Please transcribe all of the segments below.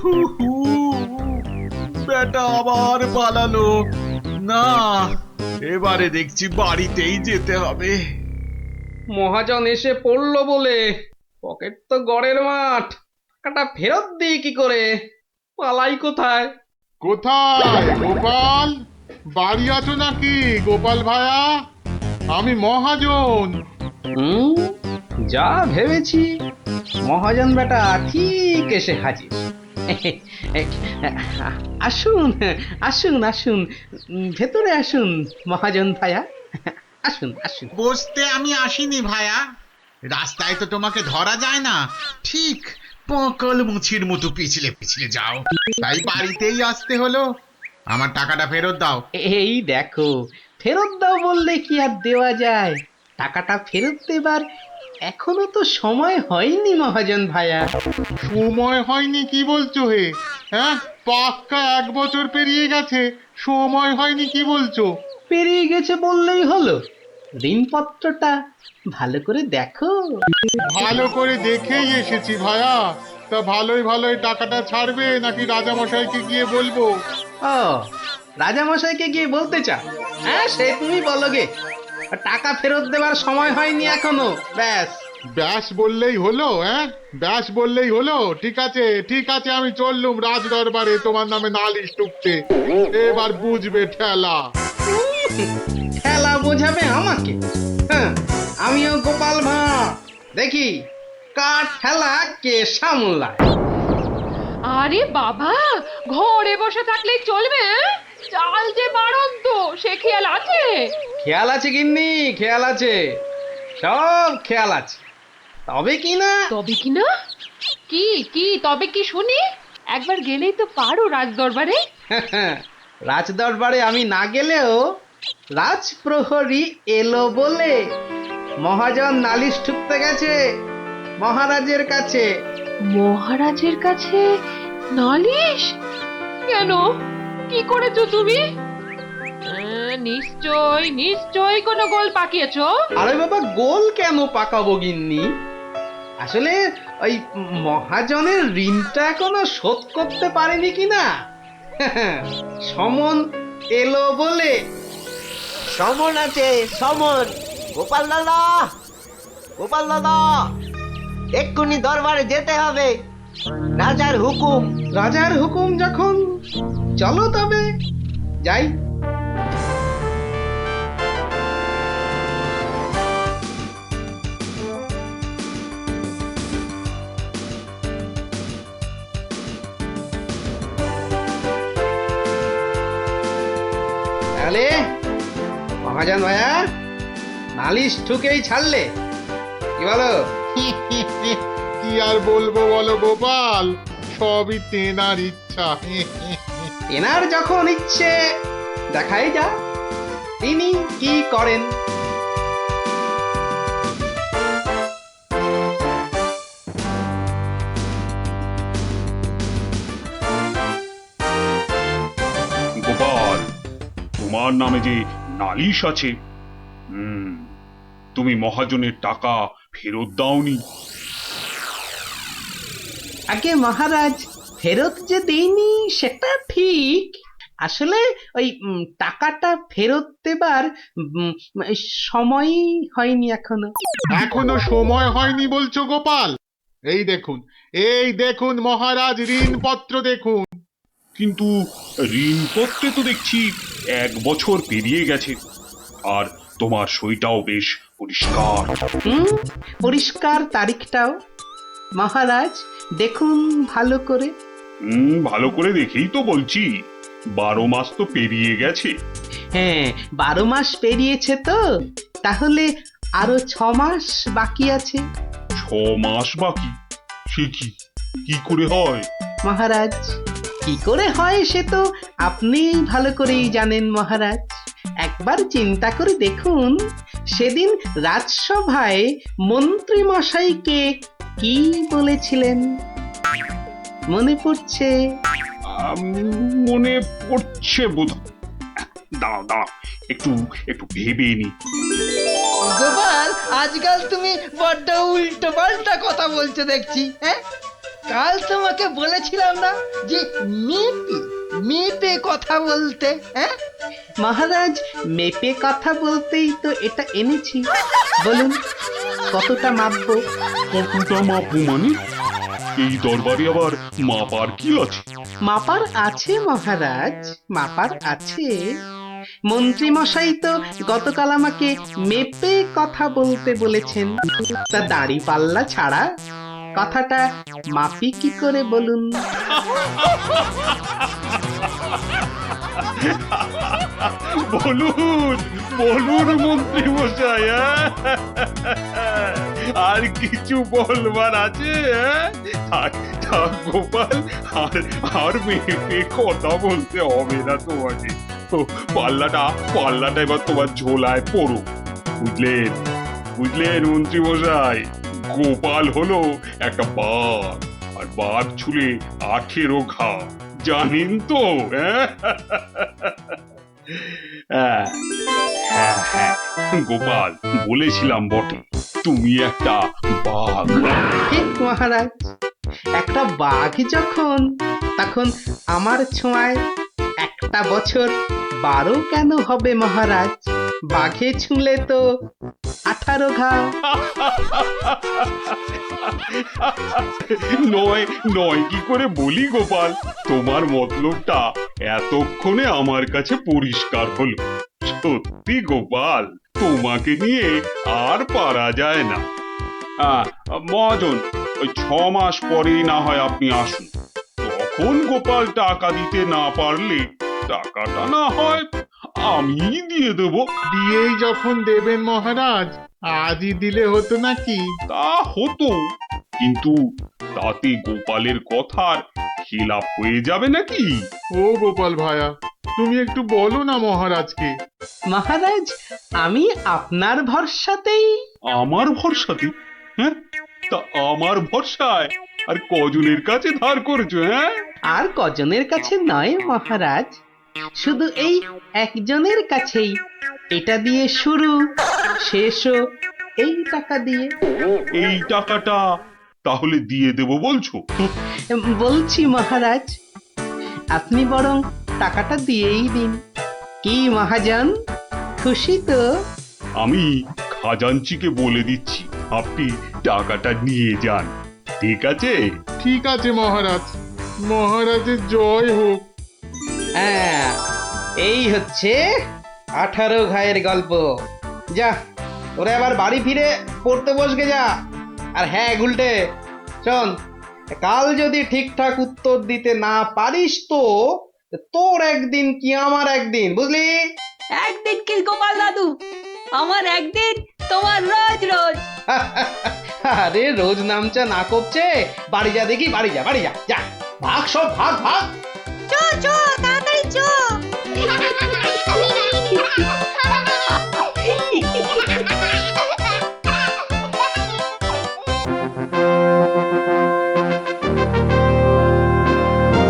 হু হু, বেটা আবার পালালো। না, এবারে দেখছি বাড়িতেই যেতে হবে। মহাজন এসে পড়লো বলে পকেট তো গড়ের মাঠ, টাকাটা ফেরত দিই কি করে? পালাই কোথায়? কোথায় গোপাল? বাড়ি আছো নাকি গোপাল ভায়া? আমি মহাজন। হুম, যা ভেবেছি, মহাজন বেটা ঠিক এসে হাজির। আসুন আসুন আসুন, ভেতরে আসুন মহাজন ভায়া, আসুন আসুন। বসতে আমি আসিনি ভায়া, রাস্তায় তো তোমাকে ধরা যায় না, ঠিক পকল মুছির মতো পিছলে পিছলে যাও, তাই বাড়িতেই আসতে হলো। আমার টাকাটা ফেরত দাও। এই দেখো, ফেরত দাও বললে কি আর দেওয়া যায়? টাকাটা ফেরত দেবার এখনো তো সময় হয়নি মহাজন ভায়া। সময় হয়নি কি বলছো হে? হ্যাঁ, পাক্কা 1 বছর পেরিয়ে গেছে, সময় হয়নি কি বলছো? পেরিয়ে গেছে বললেই হলো? ঋণপত্রটা ভালো করে দেখো। ভালো করে দেখেই এসেছি ভায়া। তা ভালোই ভালোই টাকাটা ছাড়বে নাকি রাজামশাইকে গিয়ে বলবো? ও, রাজামশাইকে গিয়ে বলতে চাও? হ্যাঁ, সে তুমি বলো গে। টাকা ফেরত দেবার সময় হয়নি এখনো, ব্যাস। ব্যাস বললেই হলো? হ্যাঁ, ব্যাস বললেই হলো? ঠিক আছে ঠিক আছে, আমি চললুম রাজ দরবারে তোমার নামে নালিশ টুকতে। এবার বুঝবে ঠেলা। ঠেলা বোঝাবে আমাকে? হ্যাঁ, আমিও গোপাল ভাঁড়, দেখি কার ঠেলা কে সামলায়। আরে বাবা, ঘরে বসে থাকলেই চলবে? চাল যে বাড়ন্ত, সে খেয়াল আছে? খেয়াল আছে গিন্নি, খেয়াল আছে, সব খেয়াল আছে। তবে কি না, তবে কি না? কি কি তবে কি শুনি? একবার গেলেই তো পারো রাজ দরবারে। রাজ দরবারে আমি না গেলেও রাজপ্রহরী এলো বলে মহাজন নালিশ ঠুকতে গেছে মহারাজের কাছে। মহারাজের কাছে নালিশ? কেন, কি করেছো তুমি? নিশ্চয় নিশ্চয় কোনো গোল পাকিয়েছো। আরে বাবা, গোল কেন পাকাবো গিন্নি? আসলে ওই মহাজনের ঋণটা এখনো শোধ করতে পারেনি কিনা। সমন এলো বলে। সমন আছে, সমন। গোপাল দাদা, গোপাল দাদা, এক্ষুনি দরবারে যেতে হবে, রাজার হুকুম। রাজার হুকুম যখন, চলো তবে যাই। তাহলে মহাজন ভাইয়া, নালিশ ঠুকেই ছাড়লে, কি বলো? কি আর বলবো বলো গোপাল, সবই তেনার ইচ্ছা। এনার যখন ইচ্ছে, দেখাই যা তিনি কি করেন। গোপাল, তোমার নামে যে নালিশ আছে, তুমি মহাজনের টাকা ফেরত দাওনি। আগে মহারাজ, ফেরত যে দেইনি সেটা ঠিক, আসলে ওই টাকাটা ফেরত দেবার সময়ই হয়নি এখনো। এখনো সময় হয়নি বলছো গোপাল? এই দেখুন, এই দেখুন মহারাজ, ঋণপত্র দেখুন। কিন্তু ঋণপত্রে তো দেখছি 1 বছর পেরিয়ে গেছে, আর তোমার সইটাও বেশ পরিষ্কার। পরিষ্কার তারিখটাও। মহারাজ দেখুন ভালো করে। ভালো করে দেখেই তো বলছি, 12 মাস তো পেরিয়ে গেছে। হ্যাঁ, 12 মাস পেরিয়েছে তো, তাহলে আরো 6 মাস বাকি আছে। 6 মাস বাকি? সে কি, কি করে হয়? মহারাজ, কি করে হয় সে তো আপনি ভালো করেই জানেন মহারাজ। একবার চিন্তা করে দেখুন, সেদিন রাজসভায় মন্ত্রী মশাইকে কি বলেছিলেন, মনে পড়ছে? মনে পড়ছে বোধ। দাঁড়াও দাঁড়াও, একটু একটু ভেবে নি। গোপাল, আজকাল তুমি বড্ড উল্টো পাল্টা কথা বলছো দেখছি। হ্যাঁ, কাল তোমাকে বলেছিলাম না যে মেপে মেপে কথা বলতে, হ্যাঁ মহারাজ, মেপে কথা বলতেই তো এটা এনেছি। বলুন কতটা মাপবো? কতটা মাপবো মানে? এই দরবারে আবার মাপার কি আছে? মাপার আছে মহারাজ, মাপার আছে। মন্ত্রী মশাই তো গতকাল আমাকে মেপে কথা বলতে বলেছেন, তা দাড়ি পাল্লা ছাড়া কথাটা মাপি কি করে বলুন? বলুন বলুন মন্ত্রী মশাই, আর কিছু বলবার আছে? থাক গোপাল, আর মেপে কথা বলতে হবে না তোমাকে। তো পাল্লাটা এবার তোমার ঝোলায় পড়ো। বুঝলেন মন্ত্রী মশাই? গোপাল হলো একটা বাঘ, আর বাঘ ছুলে 18 ঘা, জানেন তো? হ্যাঁ গোপাল, বলেছিলাম বটে, তুমি একটা বাঘ। ঠিক মহারাজ, একটা বাঘ যখন, তখন আমার ছোঁয়ায় একটা বছর 12 কেন হবে মহারাজ? বাঘে ছুঁলে তো 18 ঘা। নয় কি করে বলি গোপাল? তোমার মতলবটা এতক্ষণে আমার কাছে পরিষ্কার হলো। সত্যি গোপাল, তোমাকে নিয়ে আর পারা যায় না। মহাজন, ওই 6 মাস পরেই না হয় আপনি আসুন। তখন গোপাল টাকা দিতে না পারলে টাকাটা না হয় আমি দিয়ে দেবো। দিয়েই যখন দেবেন মহারাজ, আজই দিলে হতো নাকি? তা হতো, কিন্তু তাতে গোপালের কথার খেলাপ হয়ে যাবে নাকি? ও গোপাল ভায়া, তুমি একটু বলো না মহারাজকে। মহারাজ, আমি আপনার ভরসাতেই। আমার ভরসাতে? হ্যাঁ, তা আমার ভরসায় আর কজনের কাছে ধার করেছো? হ্যাঁ, আর কজনের কাছে নয় মহারাজ, শুধু এই একজনের কাছেই। এটা দিয়ে শুরু, শেষও এই টাকা দিয়ে। এই টাকাটা তাহলে দিয়ে দেবো বলছো? বলছি মহারাজ, আপনি বরং টাকাটা দিয়েই দিন। কি মহাজন, খুশি তো? আমি খাজাঞ্চিকে বলে দিচ্ছি, আপনি টাকাটা নিয়ে যান, ঠিক আছে? ঠিক আছে মহারাজ, মহারাজের জয় হোক। হ্যাঁ, এই হচ্ছে 18 ঘায়ের গল্প। যা, ওরে আবার বাড়ি ফিরে পড়তে বসবে যা। আর হ্যাঁ গুলটে, শোন, কাল যদি ঠিকঠাক উত্তর দিতে না পারিস তো তোর একদিন কি আমার একদিন, বুঝলি? একদিন কি গোপাল দাদু, আমার একদিন, তোমার রোজ রোজ। আরে রোজ নামচা না করছে, বাড়ি যা দেখি, বাড়ি যা, বাড়ি যা, যা ভাগ, সব ভাগ ভাগ। চো চো তাড়াতাড়ি চো।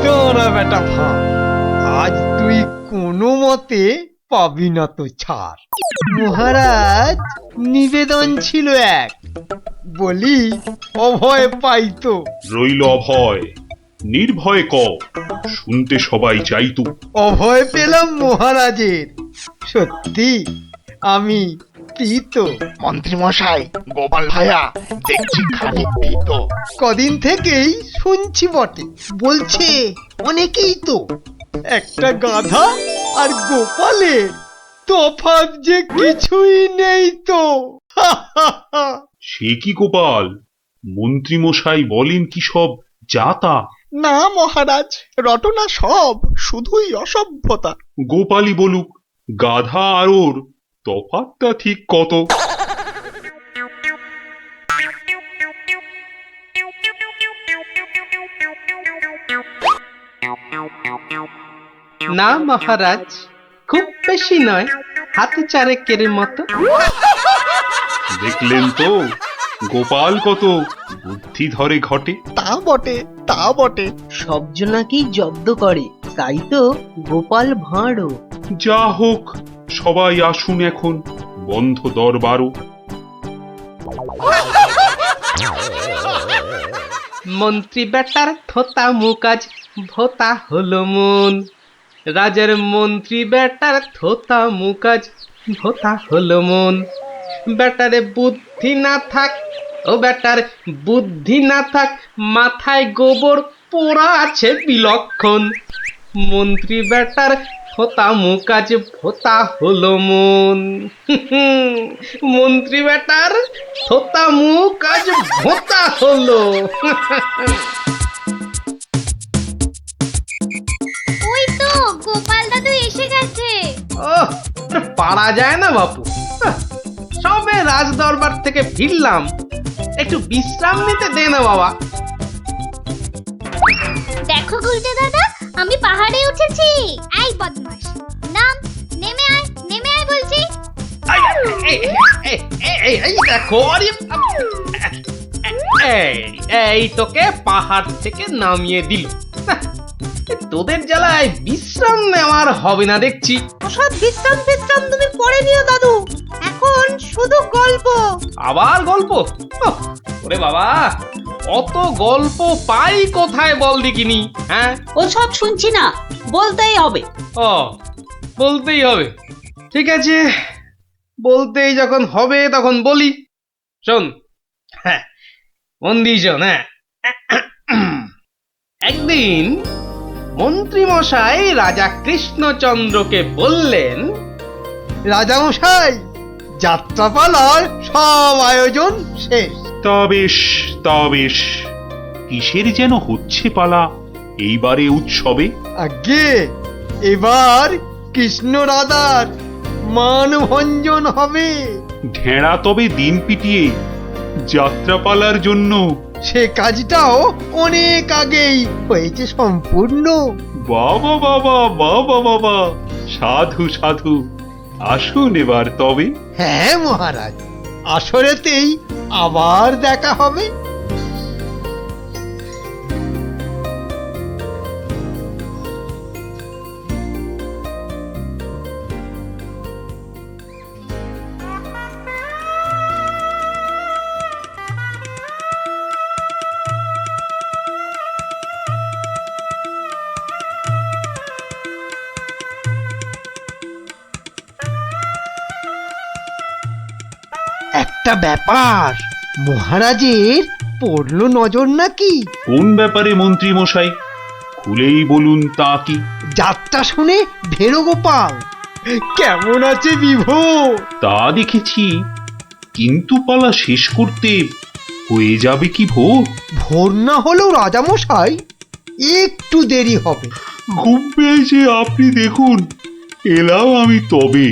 তোরা বেটা ভাই, আজ তুই কোনো মতে পাবি না তো ছাড়। মহারাজ নিবেদন ছিল এক, বলি অভয় পাইতো। রইল অভয়, নির্ভয় ক, শুনতে সবাই চাইতো। অভয় পেলাম মহারাজের, সত্যি আমি প্রীত। মন্ত্রী মশাই, গোপাল ভাইয়া দেখছি খানিক ভীত। কদিন থেকেই শুনছি বটে, বলছে অনেকেই তো একটা গাধা আর গোপালের তফাৎ যে কিছুই নেই তো। সে কি গোপাল, মন্ত্রী মশাই বলেন কি সব যাতা? না মহারাজ, রটনা সব, শুধুই অসভ্যতা। গোপালই বলুক, গাধা আর ওর তফাৎটা ঠিক কত? না মহারাজ, খুব বেশি নয়, হাতে চারেকের মতো। দেখলেন তো গোপাল কত বুদ্ধি ধরে ঘটে। তা বটে, তা বটে। সব জনাকেই জব্দ করে, তাই তো গোপাল ভাঁড়ও। যা হোক, সবাই আসুন এখন, বন্ধ দরবারও। মন্ত্রী বেটার থোতা মুকাজ ভোতা হলো মন। রাজার মন্ত্রী বেটার থোতা মুকাজ ভোতা হলো মন। বেটারে বুদ্ধি না থাক, ও বেটার বুদ্ধি না থাক, মাথায় গোবর পোড়া আছে বিলক্ষণ। মন্ত্রী বেটার থোতা মুকাজ ভোতা হলো মন। মন্ত্রী বেটার থোতা মুকাজ ভোতা হলো। ওই তো গোপাল দাদু এসে গেছে। ওহ, পারা যায় না বাপু। সবে রাজ দরবার থেকে ফিরলাম, একটু বিশ্রাম নিতে দে না বাবা। দেখো গুলটে দাদা, আমি পাহাড়ে উঠেছি। এই বদমাশ, নাম, নেমে আয় বলছি। এই দেখো, এই তোকে পাহাড় থেকে নামিয়ে দিল। তোদের জ্বালায় বিশ্রাম নেওয়ার হবে না দেখছি। ওসব বিশ্রাম তুমি পরে নিও দাদু, এখন শুধু গল্প। আবার গল্প? ওরে বাবা, অত গল্প পাই কোথায় বল দেখিনি? হ্যাঁ, ওসব শুনছি না, বলতেই হবে। ও, বলতেই হবে। ঠিক আছে, বলতেই যখন হবে তখন বলি। শোন, হ্যাঁ, মন দিয়ে শোন। হ্যাঁ, একদিন মন্ত্রী মশাই রাজা কৃষ্ণচন্দ্রকে বললেন, রাজামশাই, যাত্রাপালার সব আয়োজন শেষ। তা বেশ, কিসের যেন হচ্ছে পালা এইবারে উৎসবে? আগে এবার কৃষ্ণ রাধার মানভঞ্জন হবে। ঢেঁড়া তবে দিন পিটিয়ে যাত্রাপালার জন্য? সে কাজটাও অনেক আগেই হয়েছে সম্পূর্ণ। বাবা বাবা বাবা বাবা, সাধু সাধু, আসুন এবার তবে। হ্যাঁ মহারাজ, আসরেতেই আবার দেখা হবে। একটা ব্যাপার মহারাজের পড়লো নজর নাকি? কোন ব্যাপারে মন্ত্রী মশাই, খুলেই বলুন তা কি? যাত্রা শুনে ভেরো গোপাল কেমন আছে বিভোর? তা দেখেছি, কিন্তু পালা শেষ করতে হয়ে যাবে কি ভোর? ভোর না হলেও রাজামশাই একটু দেরি হবে। ঘুম পেয়েছে আপনি দেখুন, এলাম আমি তবে।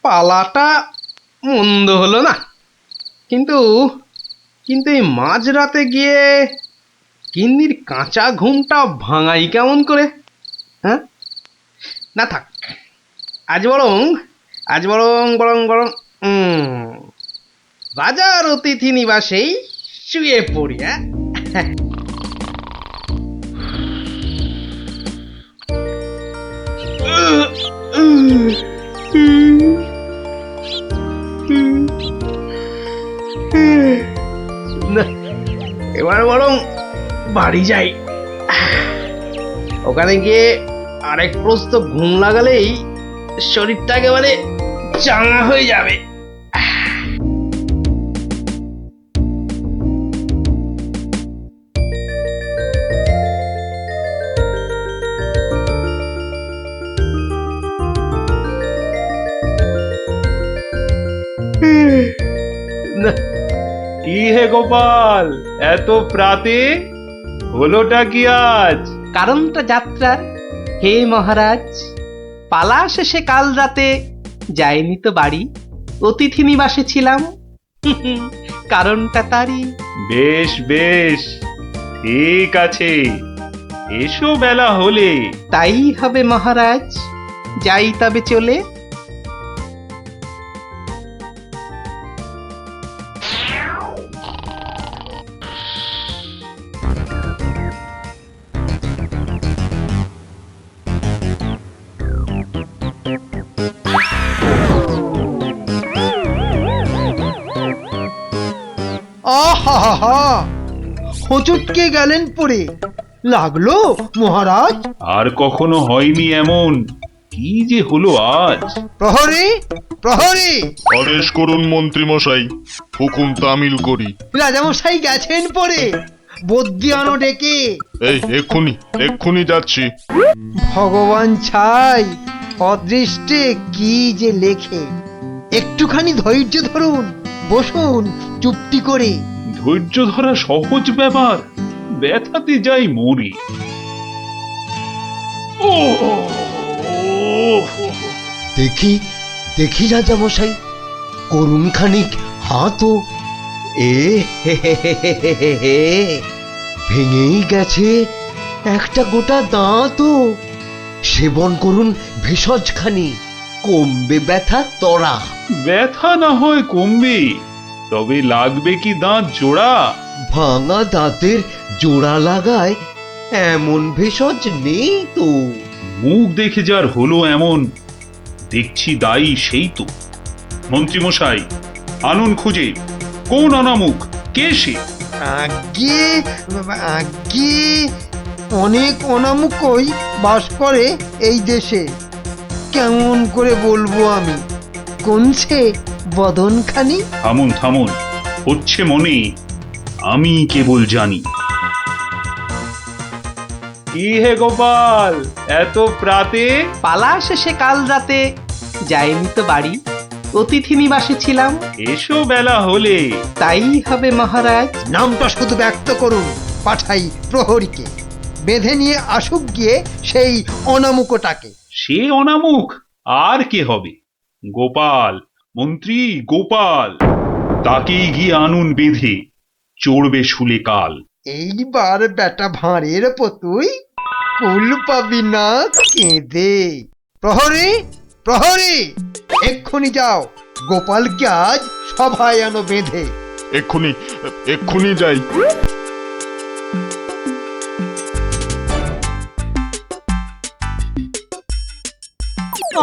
পালাটা মন্দ হলো না, কিন্তু কিন্তু এই মাঝরাতে গিয়ে গিন্নির কাঁচা ঘুমটা ভাঙাই কেমন করে? হ্যাঁ, না থাক, আজ বরং বরং রাজার অতিথি নিবাসেই শুয়ে পড়ি। হ্যাঁ, না, এবার বরং বাড়ি যাই। ওখানে গিয়ে আরেক প্রস্ত ঘুম লাগালেই শরীরটা একেবারে চাঙা হয়ে যাবে। কি হে গোপাল, এত প্রাতে হলোটা কি আজ? কারণটা যাত্রার হে মহারাজ, পালা শেষে কাল রাতে যাইনি তো বাড়ি, অতিথি নিবাসে ছিলাম। কারণটা তারই। বেশ বেশ, ঠিক আছে, এসো বেলা হলে। তাই হবে মহারাজ, যাই তবে চলে। হোঁচটকে গেলেন পড়ে। লাগলো মহারাজ? আর কখনো হয়নি এমন, কি যে হলো আজ। প্রহরী, প্রহরী! আদেশ করুন মন্ত্রী মশাই, হুকুম তামিল করি। রাজামশাই গেছেন পড়ে, বদ্যি আনো ডেকে। এই এক্ষুনি যাচ্ছি। ভগবান ছাই, অদৃষ্টে কি যে লেখে। একটুখানি ধৈর্য ধরুন, বসুন চুপটি করে। ধৈর্য ধরা সহজ ব্যাপার, ব্যথাতে যাই মরি। ও দেখি দেখি রাজামশাই, করুন খানিক হাতও। এ হে হে হে হে হে হে হে, ভেঙেই গেছে একটা গোটা দাঁতও। সেবন করুন ভেষজ খানি, কমবে ব্যথা তরা। ব্যথা না হয় কমবে, তবে লাগবে কি দাঁত জোড়া? ভাঙা দাঁতের জোড়া লাগায় এমন ভেষজ নেই তো। মুখ দেখে যার হলো এমন, দেখছি দায়ী সেই তো। মন্ত্রীমশাই, আনুন খুঁজে, কোন অনামুখ, কে সে? আগে আগে অনেক অনামুকই বাস করে এই দেশে। কেমন করে বলবো আমি, কোনছে বদনখানি? থামুন থামুন, হচ্ছে মনে, আমি কেবল জানি। কি হে গোপাল, এত প্রাতে? পালা শেষে কাল রাতে যাইনি তো বাড়ি, অতিথি নিবাসে ছিলাম। এসো বেলা হলে। তাই হবে মহারাজ। নামটা শুধু ব্যক্ত করুন, পাঠাই প্রহরীকে, বেঁধে নিয়ে আসুক গিয়ে সেই অনামুকটাকে। সে অনামুখ আর কে হবে? গোপাল, মন্ত্রী গোপাল, তাকেই গিয়ে আনুন বেঁধে, চড়বে শুলে কাল। এইবার বেটা ভাঁড়ের পতুই, কুল পাবি না কেঁদে। প্রহরী, প্রহরী! এক্ষুনি যাও, গোপালকে আজ সভায় আনো বেঁধে। এক্ষুনি যাই।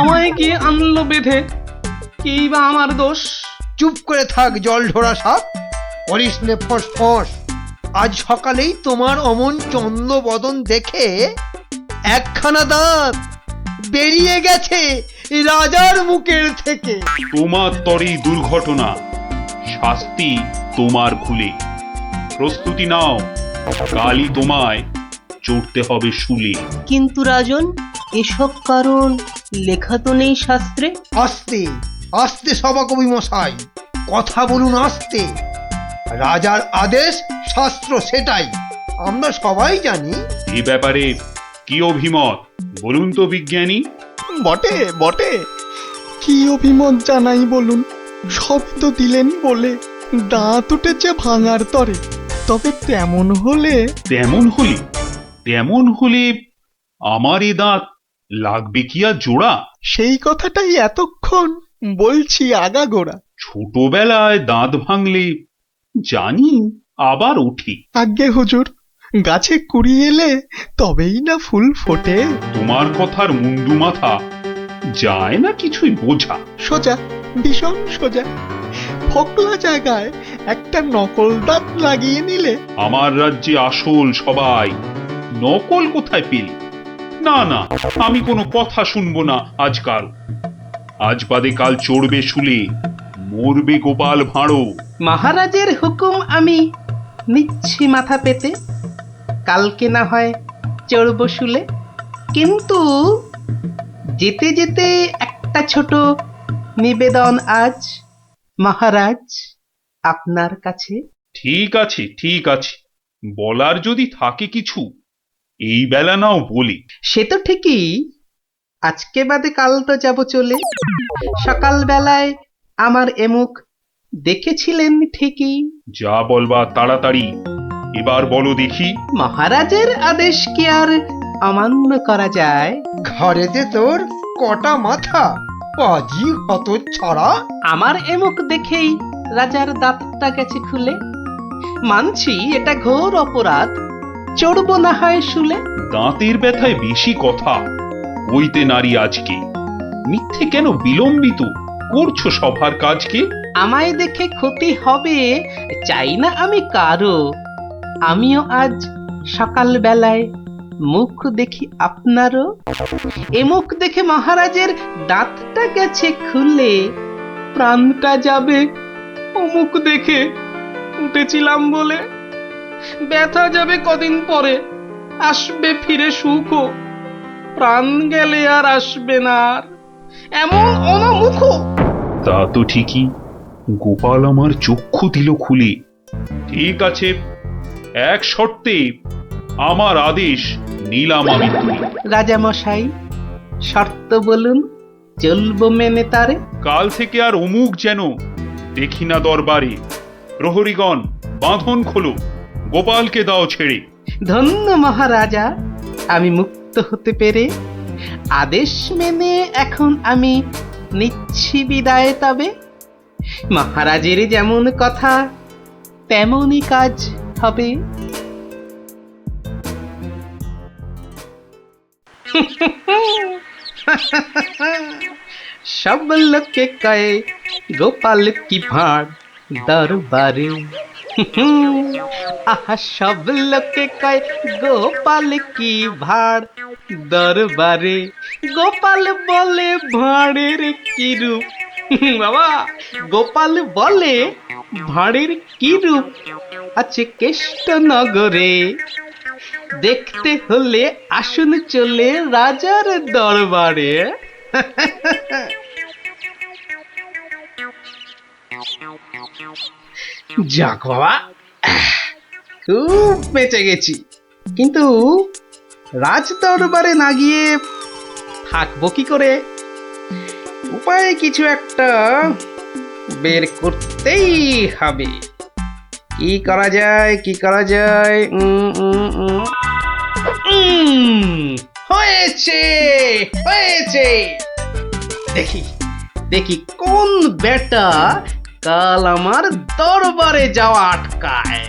আমায় গিয়ে আনলো বেঁধে, কি বা আমার দোষ? চুপ করে থাক জল ঢোড়া সাপ, করিস নে ফস ফস। আজ সকালেই তোমার অমন চন্দ্র বদন দেখে একখানা দাঁত বেরিয়ে গেছে রাজার মুখের থেকে। তোমার তরেই দুর্ঘটনা, শাস্তি তোমার ভুলে। প্রস্তুতি নাও, কালই তোমায় চড়তে হবে শুলে। কিন্তু রাজন, এসব কারণ লেখা তো নেই শাস্ত্রে। আস্তে আস্তে সভাকবি মশাই, কথা বলুন আস্তে। রাজার আদেশ শাস্ত্র সেটাই, আমরা সবাই জানি। এ ব্যাপারে কি অভিমত বলুন তো বিজ্ঞানী? বটে বটে, কি অভিমত জানাই বলুন। সব তো দিলেন বলে, দাঁত উঠেছে ভাঙার তরে। তবে তেমন হলে আমার এ দাঁত লাগবে কি আর জোড়া? সেই কথাটাই এতক্ষণ বলছি আগাগোড়া। ছোটবেলায় দাঁত ভাঙলে জানি আবার উঠি। আজ্ঞে হুজুর, গাছে কুড়ি এলে তবেই না ফুল ফোটে। তোমার কথার মুন্ডু মাথা যায় না কিছুই বোঝা। সোজা, ভীষণ সোজা। ফকলা জায়গায় একটা নকল দাঁত লাগিয়ে নিলে। আমার রাজ্যে আসল সবাই, নকল কোথায় পেলি? না না, আমি কোনো কথা শুনবো না আজকাল। আজ বাদে কাল চড়বে শুলে, মরবে গোপাল ভাঁড়ো। মহারাজের হুকুম আমি নিচ্ছি মাথা পেতে, কালকে না হয় চড়ব শুলে। কিন্তু যেতে যেতে একটা ছোট নিবেদন আজ মহারাজ আপনার কাছে। ঠিক আছে ঠিক আছে, বলার যদি থাকে কিছু এই বেলা নাও বলি। সে তো ঠিকই, আজকে বাদে কাল তো যাব চলে। সকাল বেলায় আমার এমুখ দেখেছিলেন ঠিকই। যা বলবা তাড়াতাড়ি, এবার বলো দেখি। মহারাজের আদেশ কি আর অমান্য করা যায়? ঘরেতে তোর কটা মাথা, পাজি হত ছড়া। আমার এমুখ দেখেই রাজার দাঁতটা গেছে খুলে। মানছি এটা ঘোর অপরাধ, চড়বো না হয় শুলে। দাঁতের ব্যথায় বেশি কথা কইতে নারী আজকে। মিথ্যে কেন বিলম্বিত করছো সভার কাজকে? আমায় দেখে ক্ষতি হবে চাই না আমি কারো। আমিও আজ সকাল বেলায় মুখ দেখি আপনারও। এ মুখ দেখে মহারাজের দাঁতটা গেছে খুলে, প্রাণটা যাবে ও মুখ দেখে উঠেছিলাম বলে। ব্যথা যাবে কদিন পরে, আসবে ফিরে সুখও, প্রাণ গেলে আর আসবে না আর এমন অনামুখ। তা তো ঠিকই, গোপাল আমার চক্ষু দিল খুলে। ঠিক আছে, এক শর্তে আমার আদেশ নিলাম আমি তুলে। রাজা মশাই, শর্ত বলুন, চলবো মেনে তারে। কাল থেকে আর অমুক যেন দেখি না দরবারে। প্রহরীগণ বাঁধন খোলো, গোপালকে দাও ছেড়ে। ধন্য মহারাজা, আমি মুক্ত হতে পেরে। আদেশ মেনে এখন আমি নিচ্ছি বিদায়। তবে মহারাজের যেমন কথা তেমনই কাজ হবে। সব লোকে কয়ে গোপাল কি ভাঁড় দরবারে। আহা, সব লোকে কয় গোপাল কি ভাঁড় দরবারে। গোপাল বলে ভাঁড়ের কি রূপ। বাবা, গোপাল বলে ভাঁড়ের কি রূপ আছে কেষ্টনগরে। দেখতে হলে আসুন চলে রাজার দরবারে। যাক বাবা, খুব বেঁচে গেছি। কিন্তু রাজ দরবারে না গিয়ে থাকবো কি করে? উপায় কিছু একটা বের করতেই হবে। কি করা যায়, কি করা যায়? হয়েছে, হয়েছে। দেখি দেখি কোন বেটা কাল আমার দরবারে যাওয়া আটকায়।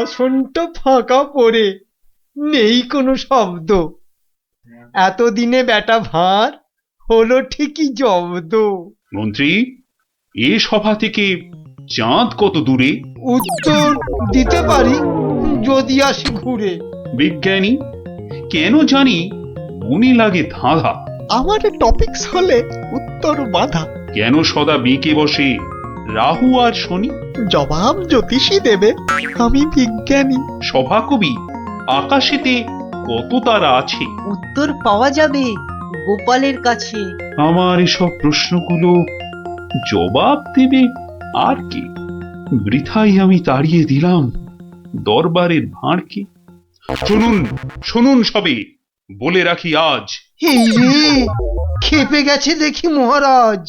আসনটা ফাঁকা পড়ে নেই কোনো শব্দ। এতদিনে বেটা ভাঁড় হলো ঠিকই জব্দ। মন্ত্রী, এ সভা থেকে চাঁদ কত দূরে? উত্তর দিতে পারি যদি আসি ঘুরে। বিজ্ঞানী, কেন জানি মনে লাগে ধাঁধা। আমার টপিকস হলে উত্তর বাধা। কেন সদা বেঁকে বসে রাহু আর শনি? জবাব জ্যোতিষী দেবে, আমি বিজ্ঞানী। সভাকবি, আকাশেতে কত তারা আছে? উত্তর পাওয়া যাবে গোপালের কাছে। আমার এসব প্রশ্নগুলো জবাব দেবে আর কে? বৃথাই আমি তাড়িয়ে দিলাম দরবারের ভাঁড়কে। শুনুন শুনুন সবে, বলে রাখি আজ। এই রে, খেপে গেছে দেখি মহারাজ।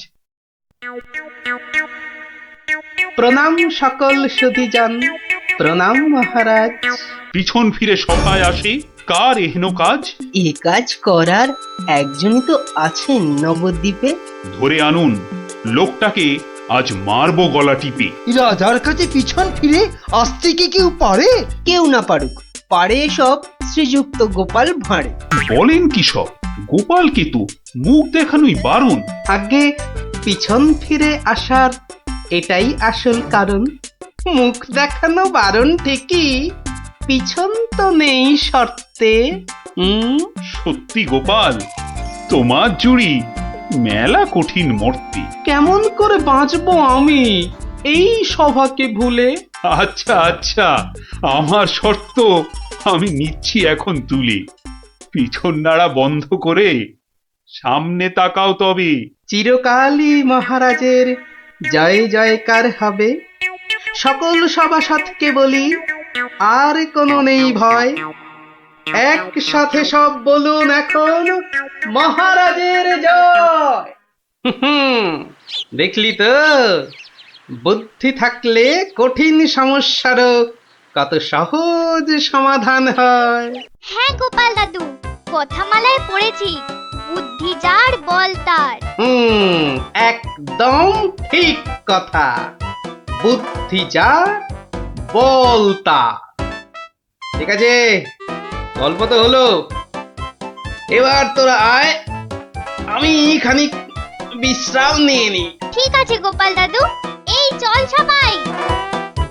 প্রণাম সকল সুধীজন, প্রণাম মহারাজ। পিছন ফিরে সভায় আসে কার এহেন কাজ? এ কাজ করার একজনই তো আছেন নবদ্বীপে। ধরে আনুন লোকটাকে, আজ মারবো গলা টিপে। রাজার কাছে পিছন ফিরে আসতে কি কেউ পারে? কেউ না পারুক, পারে সব শ্রীযুক্ত গোপাল ভাঁড়ে। বলেন কি সব? গোপালকে তো মুখ দেখানোই বারণ। আগে পিছন ফিরে আসার এটাই আসল কারণ। মুখ দেখানো বারণ ঠিকই, পিছন তো নেই শর্তে। সত্যি গোপাল, তোমার জুড়ি মেলা কঠিন মর্তে। কেমন করে বাঁচবো আমি এই সভাকে ভুলে? আচ্ছা আচ্ছা, আমার শর্ত আমি নিচ্ছি এখন তুলে। পিছন নাড়া বন্ধ করে সামনে তাকাও তবে। চিরকালই মহারাজের জয় জয়কার হবে। সকল সভাসদকে বলি, আর কোনো নেই ভয়। একসাথে সব বলুন এখন, মহারাজের জয়। দেখলি তো, বুদ্ধি থাকলে কঠিন সমস্যারও কত সহজ সমাধান হয়। হ্যাঁ গোপাল দাদু, কথামালায় পড়েছি, বুদ্ধি যার বল তার। একদম ঠিক কথা, বুদ্ধি যা বল তা। ঠিক আছে, গল্প তো হলো, এবার তোরা আয়, আমি খানিক বিশ্রাম নিয়ে নি। ঠিক আছে গোপাল দাদু, এই চল সবাই।